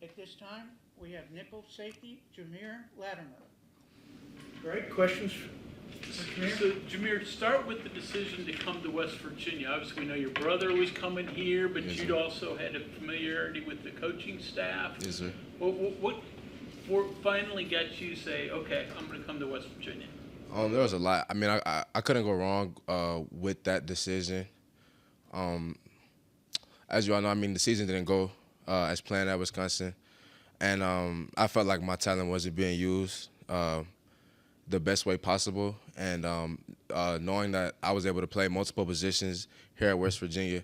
At this time, we have nickel safety Geimere Latimer. Great. Questions for Jameer? So, Jameer, start with the decision to come to West Virginia. Obviously, we know your brother was coming here, but Yes, you'd sir. also had a familiarity with the coaching staff. Yes, sir. What finally got you to say, okay, I'm going to come to West Virginia? There was a lot. I mean, I couldn't go wrong with that decision. As you all know, I mean, the season didn't go as planned at Wisconsin, and I felt like my talent wasn't being used the best way possible. And knowing that I was able to play multiple positions here at West Virginia,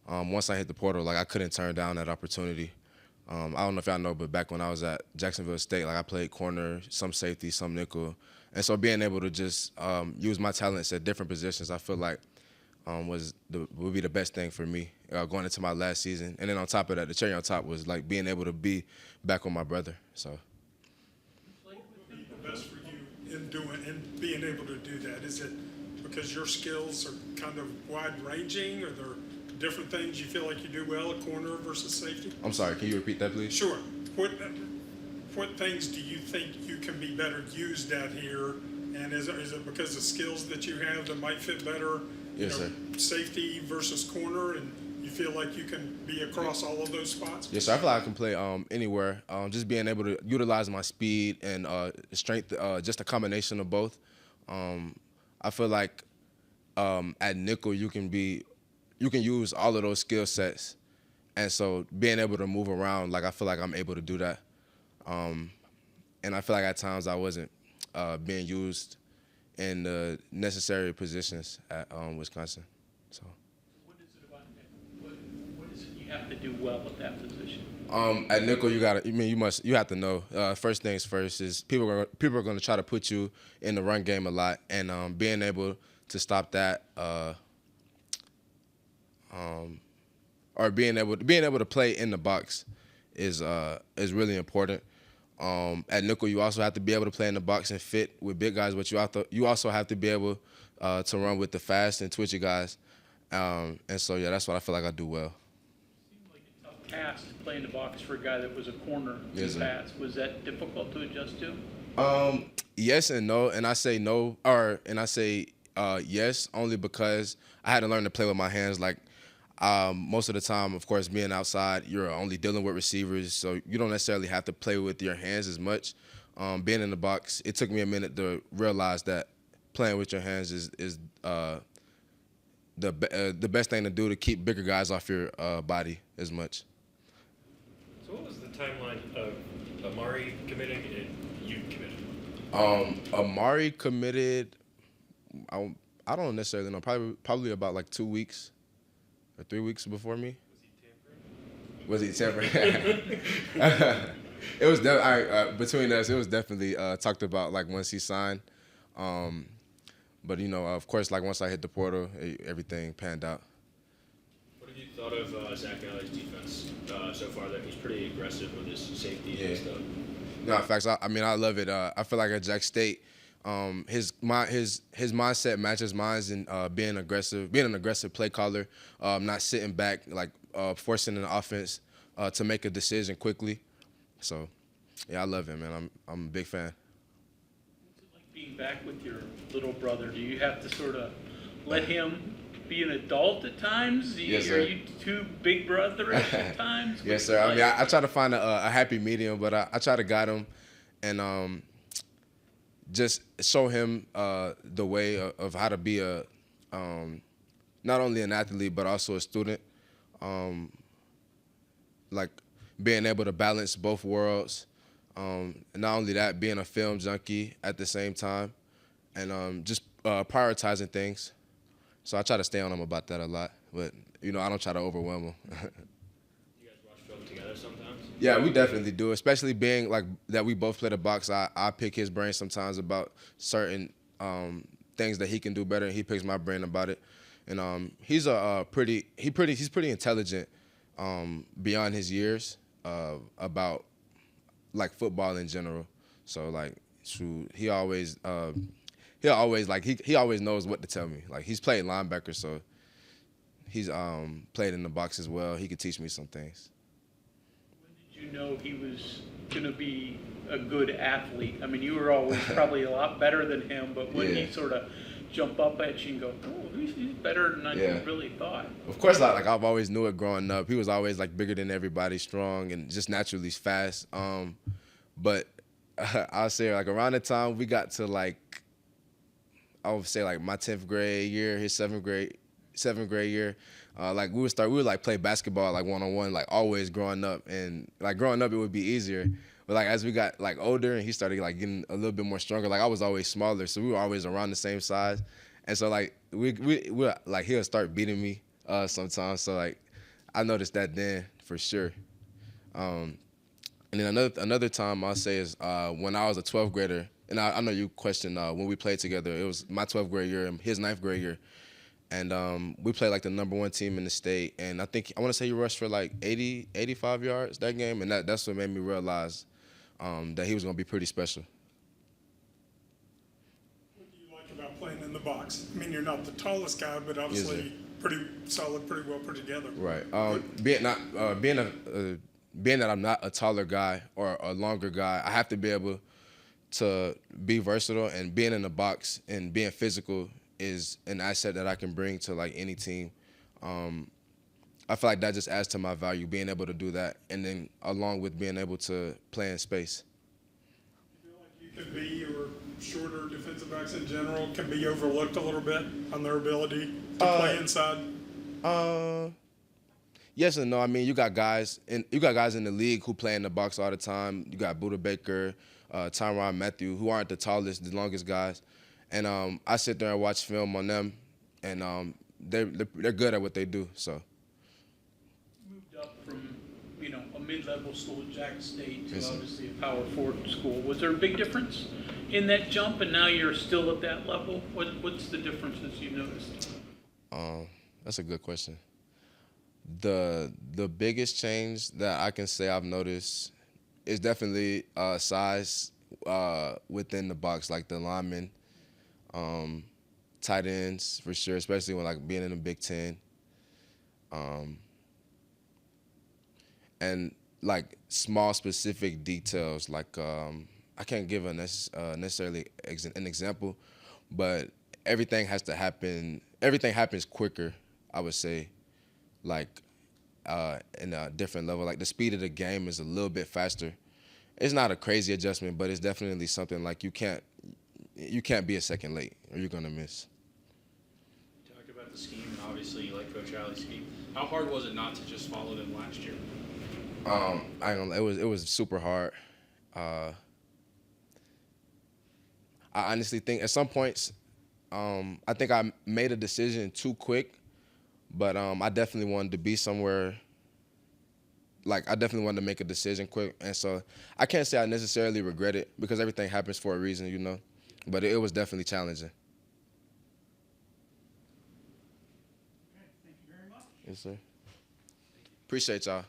once I hit the portal, like I couldn't turn down that opportunity. I don't know if y'all know, but back when I was at Jacksonville State, like I played corner, some safety, some nickel, and so being able to just use my talents at different positions, I feel like would be the best thing for me going into my last season. And then on top of that, the cherry on top was like being able to be back with my brother. So. What would be the best for you in doing and being able to do that? Is it because your skills are kind of wide ranging, or there are different things you feel like you do well at corner versus safety? I'm sorry, can you repeat that, please? Sure. What things do you think you can be better used at here? And is it because of skills that you have that might fit better? Yes, sir. Safety versus corner, and you feel like you can be across all of those spots? Yes, sir. I feel like I can play anywhere. Just being able to utilize my speed and strength, just a combination of both. I feel like at nickel you can use all of those skill sets, and so being able to move around, like I feel like I'm able to do that. And I feel like at times I wasn't being used in the necessary positions at Wisconsin. So. What is it about that? What is it you have to do well at that position? At nickel, you have to know. First things first is people are going to try to put you in the run game a lot, and being able to stop that, or being able to play in the box is really important. At nickel, you also have to be able to play in the box and fit with big guys, but you also have to be able to run with the fast and twitchy guys. And so, yeah, that's what I feel like I do well. Seemed like a tough task to play in the box for a guy that was a corner in Yes, the sir. past. Was that difficult to adjust to? Yes and no, and I say no, and I say yes only because I had to learn to play with my hands. Like most of the time, of course, being outside, you're only dealing with receivers, so you don't necessarily have to play with your hands as much. Being in the box, it took me a minute to realize that playing with your hands is the best thing to do to keep bigger guys off your body as much. So what was the timeline of Amari committing and you committing? Amari committed, I don't necessarily know, probably about like 2 weeks or 3 weeks before me. Was he tampering? It was between us. It was definitely talked about like once he signed, but of course, like once I hit the portal, everything panned out. What have you thought of Zach Alley's defense so far? That he's pretty aggressive with his safety and stuff. No, in fact, I love it. I feel like at Jack State, his mindset matches mine in being an aggressive play caller, not sitting back, like forcing an offense to make a decision quickly. So, yeah, I love him, man. I'm a big fan. What's it like being back with your little brother? Do you have to sort of let him be an adult at times? Yes, sir. Are you too big brotherish at times? Yes, sir. I mean, I try to find a happy medium, but I try to guide him and just show him the way of how to be not only an athlete but also a student. Like being able to balance both worlds. And not only that, being a film junkie at the same time, and just prioritizing things. So I try to stay on him about that a lot, but I don't try to overwhelm him. You guys watch film together sometimes? Yeah, we definitely do, especially being like that we both play the box. I pick his brain sometimes about certain things that he can do better, and he picks my brain about it. And he's pretty intelligent beyond his years about like football in general. So like he always knows what to tell me. Like he's played linebacker, so he's played in the box as well. He could teach me some things. When did You know he was going to be a good athlete. I mean, you were always probably a lot better than him, but when Yeah. he sort of jump up at you and go, oh, he's better than I Yeah. really thought. Of course, like I've always knew it growing up. He was always like bigger than everybody, strong, and just naturally fast. But I'll say like around the time we got to like, I would say like my 10th grade year, his seventh grade year, like we would like play basketball like one-on-one, like always growing up. And like growing up it would be easier. But like as we got like older and he started like getting a little bit more stronger, like I was always smaller, so we were always around the same size. And so like we like he'll start beating me sometimes. So like I noticed that then for sure. And then another time I'll say is when I was a 12th grader, and I know you questioned when we played together. It was my 12th grade year and his 9th grade year. And we played like the #1 team in the state. And I want to say he rushed for like 80, 85 yards that game. And that's what made me realize that he was going to be pretty special. What do you like about playing in the box? I mean, you're not the tallest guy, but obviously pretty solid, pretty well put together. Right. Being that I'm not a taller guy or a longer guy, I have to be able to be versatile, and being in the box and being physical is an asset that I can bring to like any team. I feel like that just adds to my value, being able to do that, and then along with being able to play in space. You feel like you could be, or shorter defensive backs in general, can be overlooked a little bit on their ability to play inside? Yes and no. I mean, you got guys in the league who play in the box all the time. You got Buda Baker, Tyrann Matthew, who aren't the tallest, the longest guys. And I sit there and watch film on them, and they're good at what they do. So. Moved up from, a mid-level school at Jackson State to obviously a Power 4 school. Was there a big difference in that jump, and now you're still at that level? What's the differences you noticed? That's a good question. The biggest change that I can say I've noticed is definitely size within the box, like the linemen, tight ends for sure, especially when like being in the Big Ten, and like small specific details. Like I can't give necessarily an example, but everything has to happen. Everything happens quicker, I would say. Like in a different level. Like the speed of the game is a little bit faster. It's not a crazy adjustment, but it's definitely something like you can't be a second late or you're gonna miss. You talked about the scheme, and obviously you like Coach Alley's scheme. How hard was it not to just follow them last year? I don't know. It was super hard. I honestly think at some points, I think I made a decision too quick. But I definitely wanted to be somewhere, like I definitely wanted to make a decision quick. And so I can't say I necessarily regret it because everything happens for a reason, But it was definitely challenging. Okay, thank you very much. Yes, sir. Appreciate y'all.